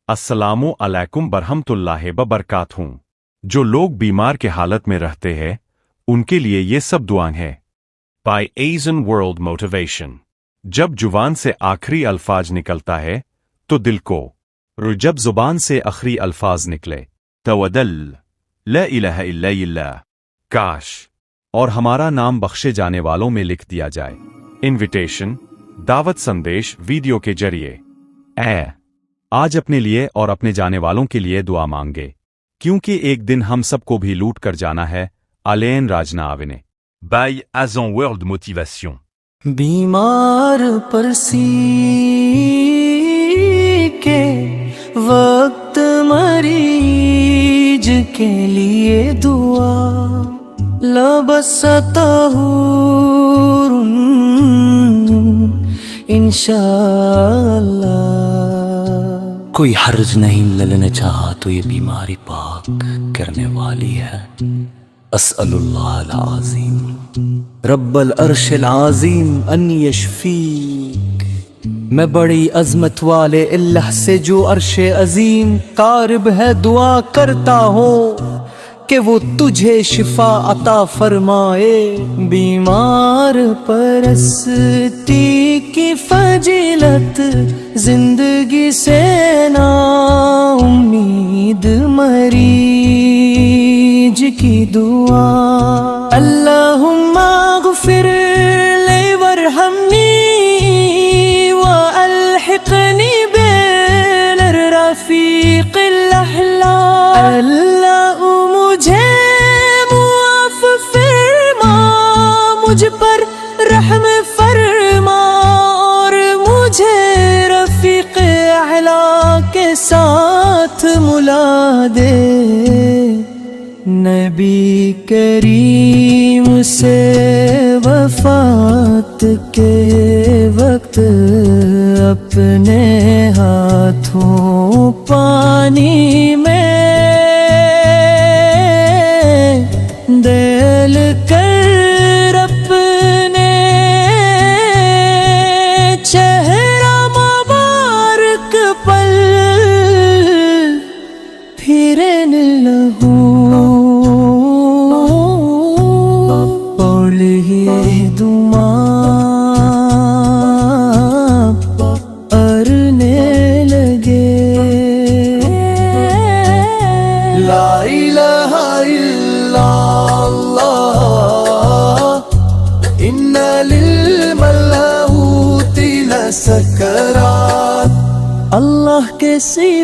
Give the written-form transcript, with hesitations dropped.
अस्सलामु अलैकुम बरहमतुल्लाहि वबरकातुहू। जो लोग बीमार के हालत में रहते हैं उनके लिए ये सब दुआएं हैं। By Asian World Motivation। जब जुबान से आखिरी अल्फाज निकलता है तो दिल को जब जुबान से आखिरी अल्फाज निकले तवदल ला इलाहा इल्लल्लाह काश और हमारा नाम बख्शे जाने वालों में लिख दिया जाए। इनविटेशन दावत संदेश वीडियो के जरिए आज अपने लिए और अपने जाने वालों के लिए दुआ मांगे, क्योंकि एक दिन हम सबको भी लूट कर जाना है। आलेन राजना आविने। By Asian World Motivation। बीमार परसी के वक्त मरीज के लिए दुआ लबसतहूरुन इंशाअल्लाह। कोई हर्ज नहीं ललने चाहा तो ये बीमारी पाक करने वाली है। अस्अलुल्लाह अल-अज़ीम रब्बल अर्शिल अज़ीम अन यशफीक। मैं बड़ी अजमत वाले अल्लाह से जो अर्शे अजीम क़ारिब है दुआ करता हूँ कि वो तुझे शिफा अता फरमाए। बीमार परस्ती की फजीलत जिंदगी से ना उम्मीद मरीज की दुआ। अल्लाहुम्मा ग़फ़िर ले वरहमनी व अलहिक़नी बिल रफ़ीक़िल अअला। अल्लाह मुझे मुआफ़ फरमा, मुझ पर रहम फरमा और मुझे रफ़ीक़ अअला के साथ मुला दे। नबी करीम से वफ़ात के वक्त अपने हाथों पानी में दिल कर अपने चेहरा मुबारक पल फिरन लहू दुमा अरने लगे। ला इलाहा इल्लल्लाह इन्ना लिल मलाऊति लसकरात। अल्लाह के सिवा